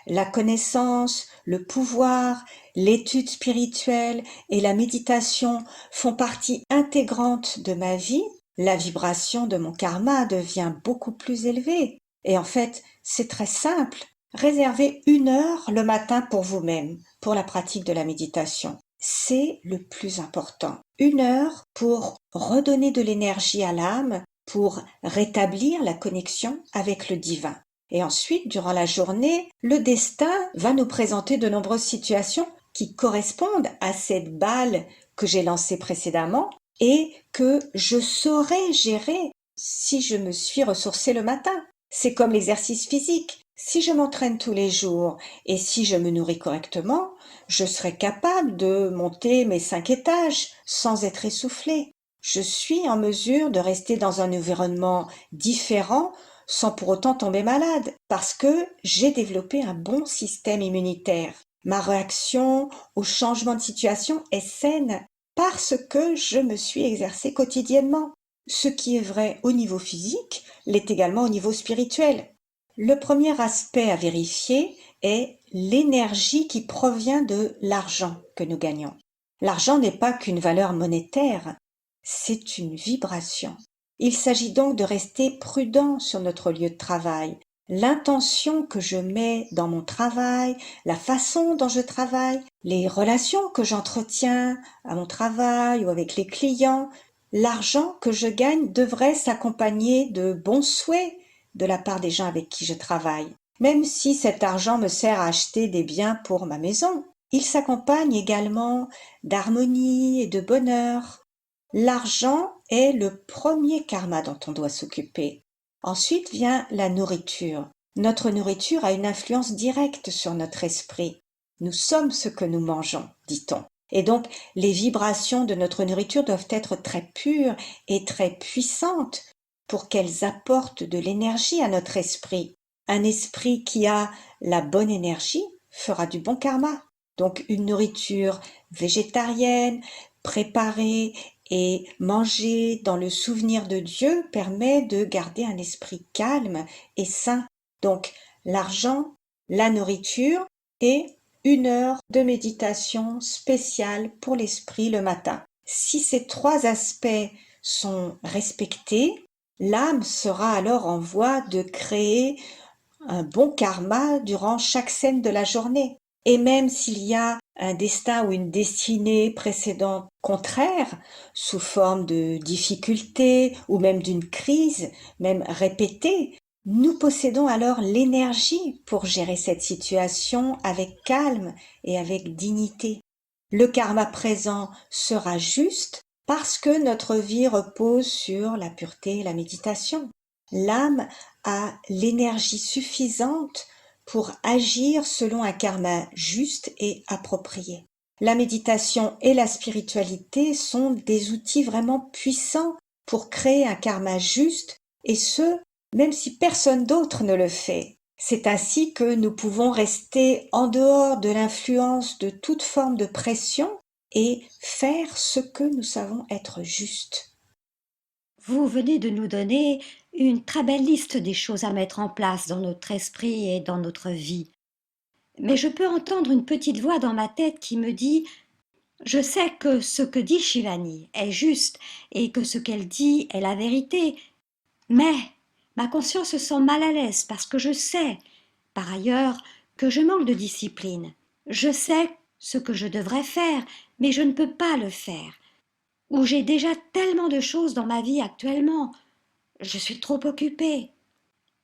la connaissance, le pouvoir, l'étude spirituelle et la méditation font partie intégrante de ma vie, la vibration de mon karma devient beaucoup plus élevée. Et en fait, c'est très simple. Réservez 1 heure le matin pour vous-même, pour la pratique de la méditation. C'est le plus important. 1 heure pour redonner de l'énergie à l'âme, pour rétablir la connexion avec le divin. Et ensuite, durant la journée, le destin va nous présenter de nombreuses situations qui correspondent à cette balle que j'ai lancée précédemment et que je saurai gérer si je me suis ressourcée le matin. C'est comme l'exercice physique. Si je m'entraîne tous les jours et si je me nourris correctement, je serai capable de monter mes 5 étages sans être essoufflé. Je suis en mesure de rester dans un environnement différent sans pour autant tomber malade parce que j'ai développé un bon système immunitaire. Ma réaction au changement de situation est saine parce que je me suis exercée quotidiennement. Ce qui est vrai au niveau physique l'est également au niveau spirituel. Le premier aspect à vérifier est l'énergie qui provient de l'argent que nous gagnons. L'argent n'est pas qu'une valeur monétaire, c'est une vibration. Il s'agit donc de rester prudent sur notre lieu de travail. L'intention que je mets dans mon travail, la façon dont je travaille, les relations que j'entretiens à mon travail ou avec les clients, l'argent que je gagne devrait s'accompagner de bons souhaits de la part des gens avec qui je travaille. Même si cet argent me sert à acheter des biens pour ma maison, il s'accompagne également d'harmonie et de bonheur. L'argent est le premier karma dont on doit s'occuper. Ensuite vient la nourriture. Notre nourriture a une influence directe sur notre esprit. Nous sommes ce que nous mangeons, dit-on. Et donc, les vibrations de notre nourriture doivent être très pures et très puissantes pour qu'elles apportent de l'énergie à notre esprit. Un esprit qui a la bonne énergie fera du bon karma. Donc, une nourriture végétarienne, préparée et mangée dans le souvenir de Dieu permet de garder un esprit calme et sain. Donc, l'argent, la nourriture et 1 heure de méditation spéciale pour l'esprit le matin. Si ces 3 aspects sont respectés, l'âme sera alors en voie de créer un bon karma durant chaque scène de la journée. Et même s'il y a un destin ou une destinée précédente contraire, sous forme de difficultés ou même d'une crise, même répétée, nous possédons alors l'énergie pour gérer cette situation avec calme et avec dignité. Le karma présent sera juste parce que notre vie repose sur la pureté et la méditation. L'âme a l'énergie suffisante pour agir selon un karma juste et approprié. La méditation et la spiritualité sont des outils vraiment puissants pour créer un karma juste, et ce, même si personne d'autre ne le fait. C'est ainsi que nous pouvons rester en dehors de l'influence de toute forme de pression et faire ce que nous savons être juste. Vous venez de nous donner une très belle liste des choses à mettre en place dans notre esprit et dans notre vie. Mais je peux entendre une petite voix dans ma tête qui me dit: je sais que ce que dit Shivani est juste et que ce qu'elle dit est la vérité, mais ma conscience se sent mal à l'aise parce que je sais, par ailleurs, que je manque de discipline. Je sais ce que je devrais faire, mais je ne peux pas le faire. Ou j'ai déjà tellement de choses dans ma vie actuellement. Je suis trop occupée.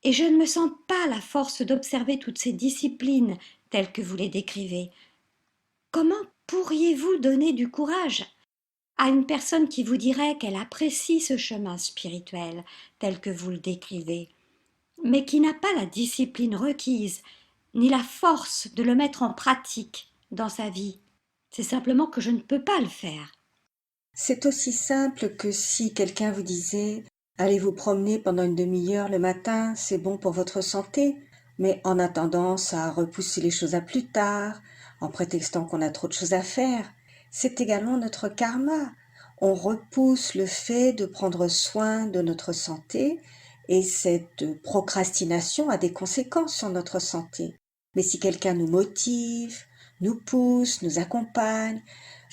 Et je ne me sens pas la force d'observer toutes ces disciplines telles que vous les décrivez. Comment pourriez-vous donner du courage à une personne qui vous dirait qu'elle apprécie ce chemin spirituel tel que vous le décrivez, mais qui n'a pas la discipline requise, ni la force de le mettre en pratique dans sa vie? C'est simplement que je ne peux pas le faire. C'est aussi simple que si quelqu'un vous disait allez vous promener pendant une demi-heure le matin, c'est bon pour votre santé, mais en attendant, ça a repoussé les choses à plus tard, en prétextant qu'on a trop de choses à faire. C'est également notre karma. On repousse le fait de prendre soin de notre santé et cette procrastination a des conséquences sur notre santé. Mais si quelqu'un nous motive, nous pousse, nous accompagne,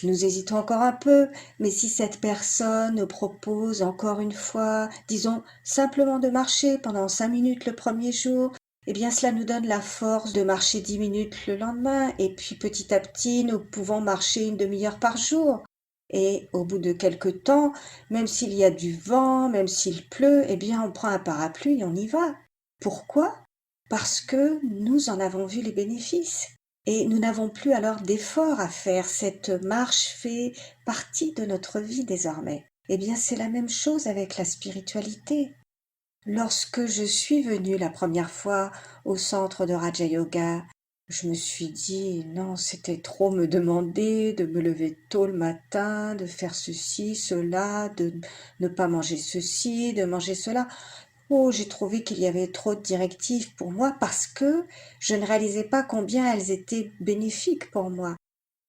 nous hésitons encore un peu, mais si cette personne nous propose encore une fois, disons, simplement de marcher pendant 5 minutes le premier jour, eh bien cela nous donne la force de marcher 10 minutes le lendemain, et puis petit à petit, nous pouvons marcher une demi-heure par jour. Et au bout de quelque temps, même s'il y a du vent, même s'il pleut, eh bien on prend un parapluie et on y va. Pourquoi? Parce que nous en avons vu les bénéfices. Et nous n'avons plus alors d'effort à faire, cette marche fait partie de notre vie désormais. Eh bien, c'est la même chose avec la spiritualité. Lorsque je suis venue la première fois au centre de Raja Yoga, je me suis dit: «Non, c'était trop me demander de me lever tôt le matin, de faire ceci, cela, de ne pas manger ceci, de manger cela». Oh, j'ai trouvé qu'il y avait trop de directives pour moi parce que je ne réalisais pas combien elles étaient bénéfiques pour moi.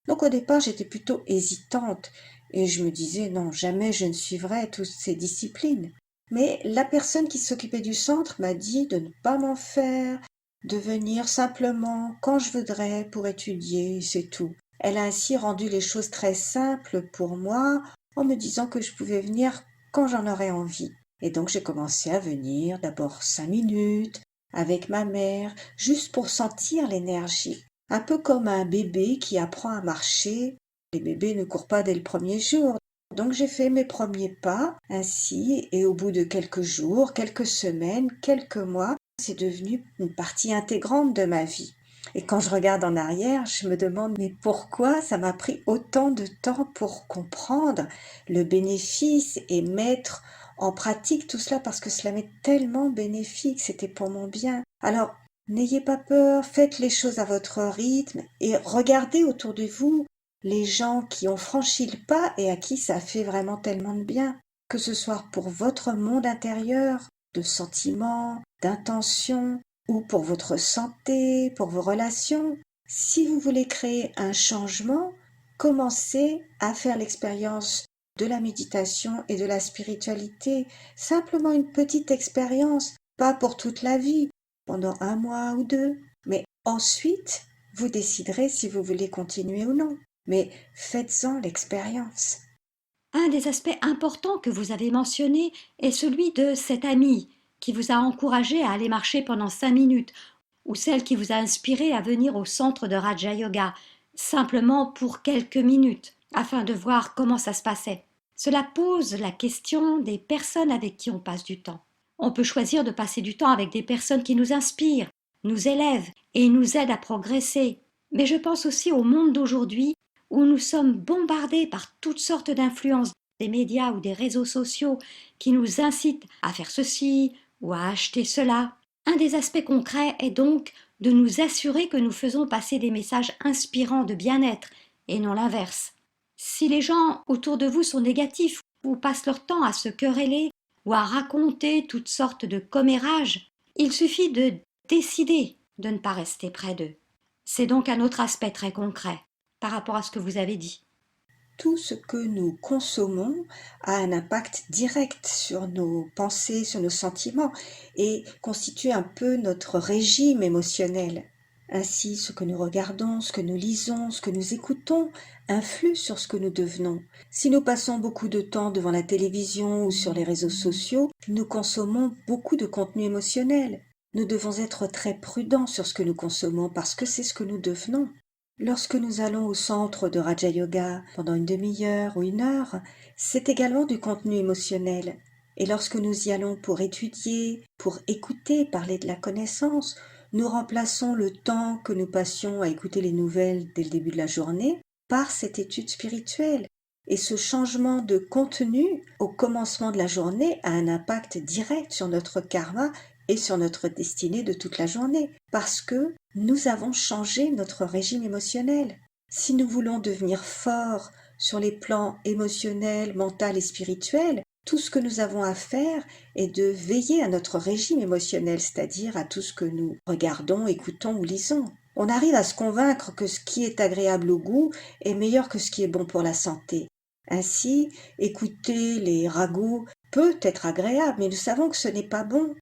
Donc au départ, j'étais plutôt hésitante et je me disais: «Non, jamais je ne suivrai toutes ces disciplines». Mais la personne qui s'occupait du centre m'a dit de ne pas m'en faire, de venir simplement quand je voudrais pour étudier, c'est tout. Elle a ainsi rendu les choses très simples pour moi en me disant que je pouvais venir quand j'en aurais envie. Et donc j'ai commencé à venir, d'abord 5 minutes, avec ma mère, juste pour sentir l'énergie. Un peu comme un bébé qui apprend à marcher. Les bébés ne courent pas dès le premier jour. Donc j'ai fait mes premiers pas ainsi et au bout de quelques jours, quelques semaines, quelques mois, c'est devenu une partie intégrante de ma vie. Et quand je regarde en arrière, je me demande mais pourquoi ça m'a pris autant de temps pour comprendre le bénéfice et mettre en pratique tout cela parce que cela m'est tellement bénéfique, c'était pour mon bien. Alors, n'ayez pas peur, faites les choses à votre rythme et regardez autour de vous les gens qui ont franchi le pas et à qui ça fait vraiment tellement de bien, que ce soit pour votre monde intérieur, de sentiments, d'intentions, ou pour votre santé, pour vos relations. Si vous voulez créer un changement, commencez à faire l'expérience de la méditation et de la spiritualité, simplement une petite expérience, pas pour toute la vie, pendant un mois ou deux, mais ensuite, vous déciderez si vous voulez continuer ou non. Mais faites-en l'expérience. Un des aspects importants que vous avez mentionné est celui de cette amie qui vous a encouragé à aller marcher pendant 5 minutes, ou celle qui vous a inspiré à venir au centre de Raja Yoga, simplement pour quelques minutes, afin de voir comment ça se passait. Cela pose la question des personnes avec qui on passe du temps. On peut choisir de passer du temps avec des personnes qui nous inspirent, nous élèvent et nous aident à progresser. Mais je pense aussi au monde d'aujourd'hui où nous sommes bombardés par toutes sortes d'influences des médias ou des réseaux sociaux qui nous incitent à faire ceci ou à acheter cela. Un des aspects concrets est donc de nous assurer que nous faisons passer des messages inspirants de bien-être et non l'inverse. Si les gens autour de vous sont négatifs ou passent leur temps à se quereller ou à raconter toutes sortes de commérages, il suffit de décider de ne pas rester près d'eux. C'est donc un autre aspect très concret par rapport à ce que vous avez dit. Tout ce que nous consommons a un impact direct sur nos pensées, sur nos sentiments et constitue un peu notre régime émotionnel. Ainsi, ce que nous regardons, ce que nous lisons, ce que nous écoutons influe sur ce que nous devenons. Si nous passons beaucoup de temps devant la télévision ou sur les réseaux sociaux, nous consommons beaucoup de contenu émotionnel. Nous devons être très prudents sur ce que nous consommons parce que c'est ce que nous devenons. Lorsque nous allons au centre de Raja Yoga pendant une demi-heure ou une heure, c'est également du contenu émotionnel. Et lorsque nous y allons pour étudier, pour écouter parler de la connaissance, nous remplaçons le temps que nous passions à écouter les nouvelles dès le début de la journée par cette étude spirituelle. Et ce changement de contenu au commencement de la journée a un impact direct sur notre karma et sur notre destinée de toute la journée, parce que nous avons changé notre régime émotionnel. Si nous voulons devenir forts sur les plans émotionnel, mental et spirituel, tout ce que nous avons à faire est de veiller à notre régime émotionnel, c'est-à-dire à tout ce que nous regardons, écoutons ou lisons. On arrive à se convaincre que ce qui est agréable au goût est meilleur que ce qui est bon pour la santé. Ainsi, écouter les ragots peut être agréable, mais nous savons que ce n'est pas bon.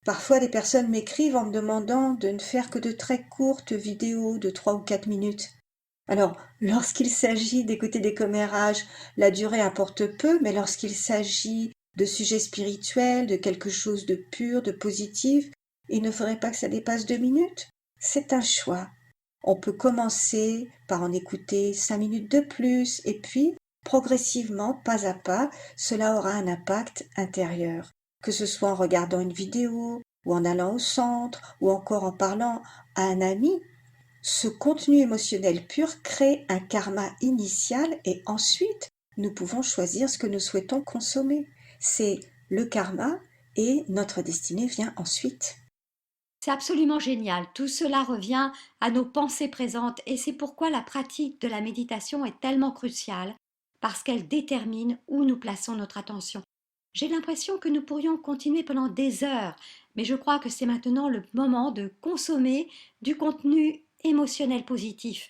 Parfois, des personnes m'écrivent en me demandant de ne faire que de très courtes vidéos de 3 ou 4 minutes. Alors, lorsqu'il s'agit d'écouter des commérages, la durée importe peu, mais lorsqu'il s'agit de sujets spirituels, de quelque chose de pur, de positif, il ne faudrait pas que ça dépasse 2 minutes. C'est un choix. On peut commencer par en écouter 5 minutes de plus, et puis, progressivement, pas à pas, cela aura un impact intérieur. Que ce soit en regardant une vidéo, ou en allant au centre, ou encore en parlant à un ami, ce contenu émotionnel pur crée un karma initial et ensuite nous pouvons choisir ce que nous souhaitons consommer. C'est le karma et notre destinée vient ensuite. C'est absolument génial. Tout cela revient à nos pensées présentes et c'est pourquoi la pratique de la méditation est tellement cruciale, parce qu'elle détermine où nous plaçons notre attention. J'ai l'impression que nous pourrions continuer pendant des heures, mais je crois que c'est maintenant le moment de consommer du contenu émotionnel positif,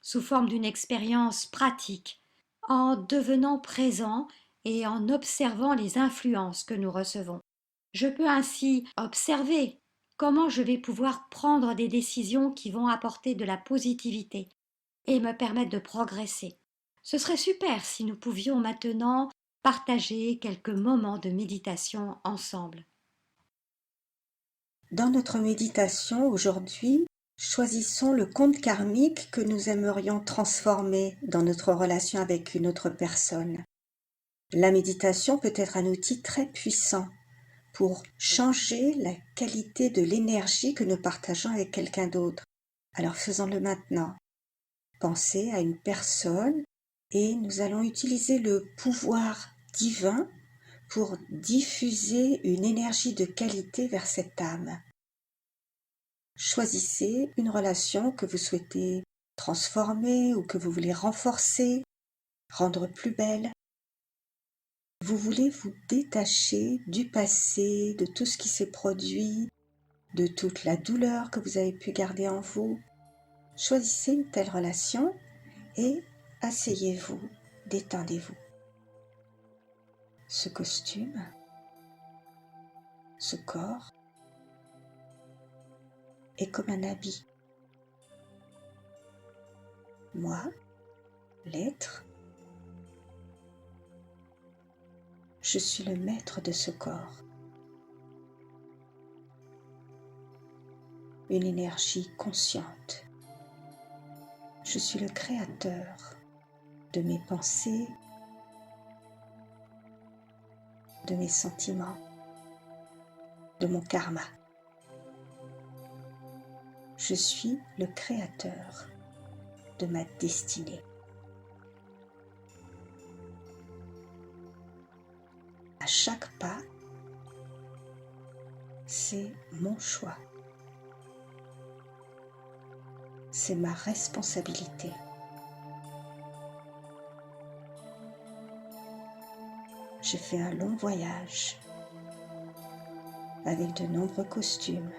sous forme d'une expérience pratique, en devenant présent et en observant les influences que nous recevons. Je peux ainsi observer comment je vais pouvoir prendre des décisions qui vont apporter de la positivité et me permettre de progresser. Ce serait super si nous pouvions maintenant partager quelques moments de méditation ensemble. Dans notre méditation aujourd'hui, choisissons le compte karmique que nous aimerions transformer dans notre relation avec une autre personne. La méditation peut être un outil très puissant pour changer la qualité de l'énergie que nous partageons avec quelqu'un d'autre. Alors faisons-le maintenant. Pensez à une personne et nous allons utiliser le pouvoir divin pour diffuser une énergie de qualité vers cette âme. Choisissez une relation que vous souhaitez transformer ou que vous voulez renforcer, rendre plus belle. Vous voulez vous détacher du passé, de tout ce qui s'est produit, de toute la douleur que vous avez pu garder en vous. Choisissez une telle relation et asseyez-vous, détendez-vous. Ce costume, ce corps est comme un habit. Moi, l'être, je suis le maître de ce corps. Une énergie consciente. Je suis le créateur de mes pensées, de mes sentiments, de mon karma. Je suis le créateur de ma destinée. À chaque pas, c'est mon choix. C'est ma responsabilité. J'ai fait un long voyage avec de nombreux costumes,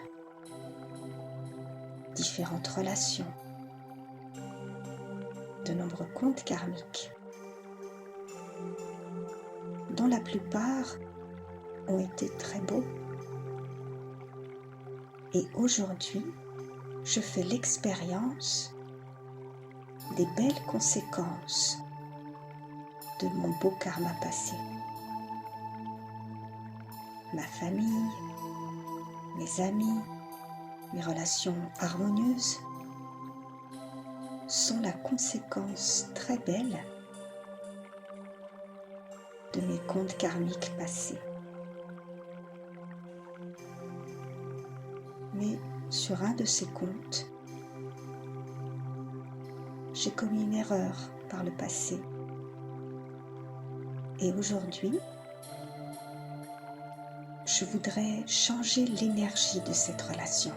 différentes relations, de nombreux comptes karmiques, dont la plupart ont été très beaux. Et aujourd'hui, je fais l'expérience des belles conséquences de mon beau karma passé. Ma famille, mes amis, mes relations harmonieuses sont la conséquence très belle de mes comptes karmiques passés. Mais sur un de ces comptes, j'ai commis une erreur par le passé. Et aujourd'hui, je voudrais changer l'énergie de cette relation.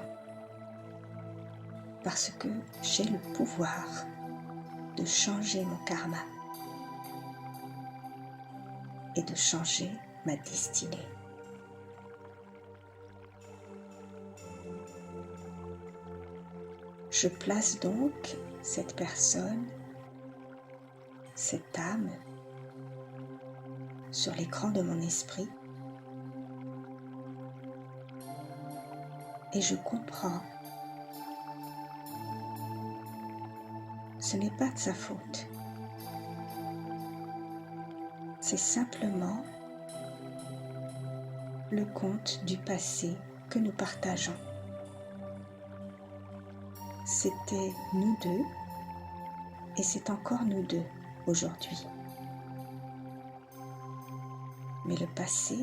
Parce que j'ai le pouvoir de changer mon karma et de changer ma destinée. Je place donc cette personne, cette âme, sur l'écran de mon esprit et je comprends. Ce n'est pas de sa faute. C'est simplement le conte du passé que nous partageons. C'était nous deux et c'est encore nous deux aujourd'hui. Mais le passé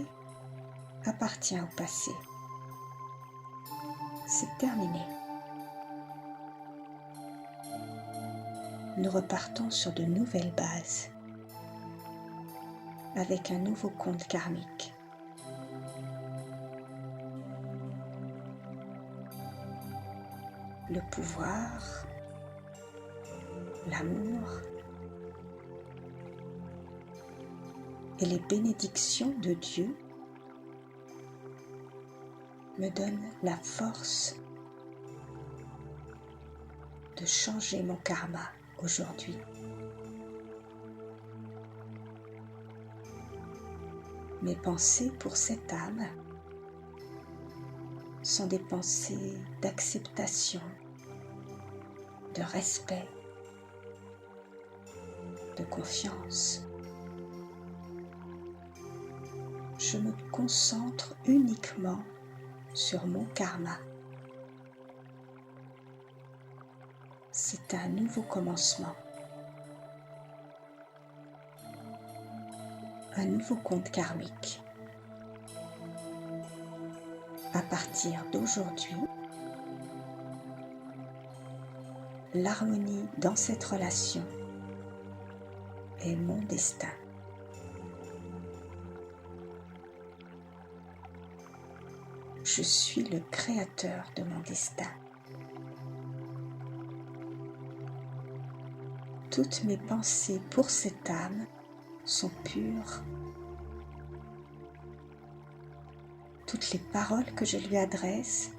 appartient au passé. C'est terminé. Nous repartons sur de nouvelles bases, avec un nouveau compte karmique. le pouvoir, l'amour et les bénédictions de Dieu me donnent la force de changer mon karma aujourd'hui. Mes pensées pour cette âme sont des pensées d'acceptation, de respect, de confiance. Je me concentre uniquement sur mon karma. C'est un nouveau commencement, un nouveau compte karmique. À partir d'aujourd'hui, l'harmonie dans cette relation est mon destin. Je suis le créateur de mon destin. Toutes mes pensées pour cette âme sont pures. Toutes les paroles que je lui adresse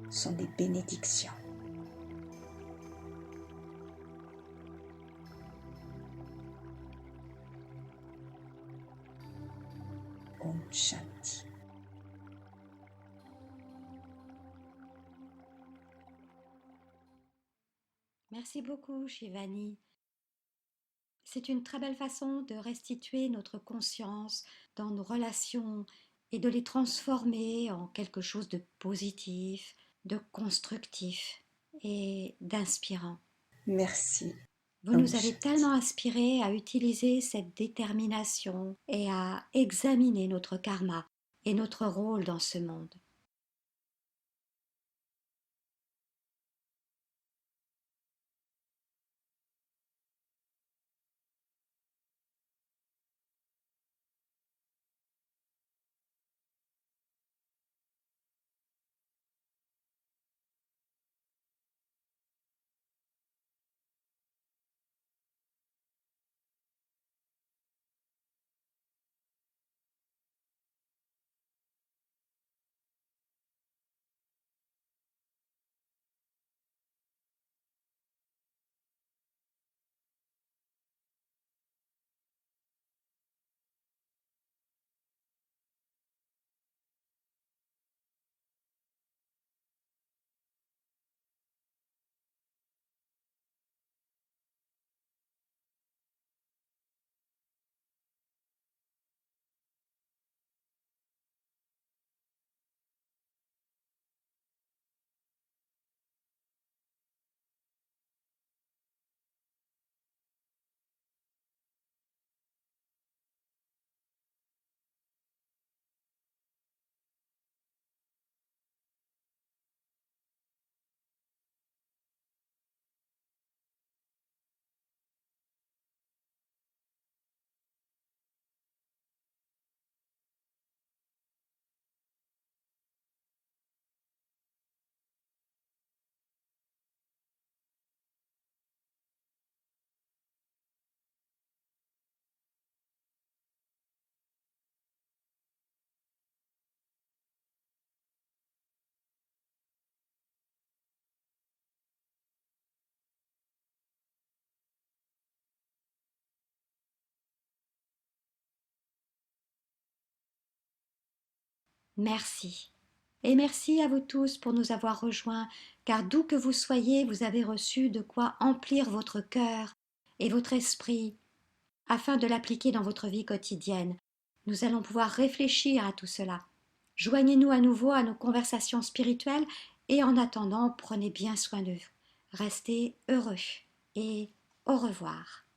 sont des bénédictions. Om Shanti. Merci beaucoup, Shivani. C'est une très belle façon de restituer notre conscience dans nos relations et de les transformer en quelque chose de positif, de constructif et d'inspirant. Merci. Vous Om nous avez Shanti. tellement inspirés à utiliser cette détermination et à examiner notre karma et notre rôle dans ce monde. Merci. Et merci à vous tous pour nous avoir rejoints, car d'où que vous soyez, vous avez reçu de quoi emplir votre cœur et votre esprit afin de l'appliquer dans votre vie quotidienne. Nous allons pouvoir réfléchir à tout cela. Joignez-nous à nouveau à nos conversations spirituelles et en attendant, prenez bien soin de vous. Restez heureux et au revoir.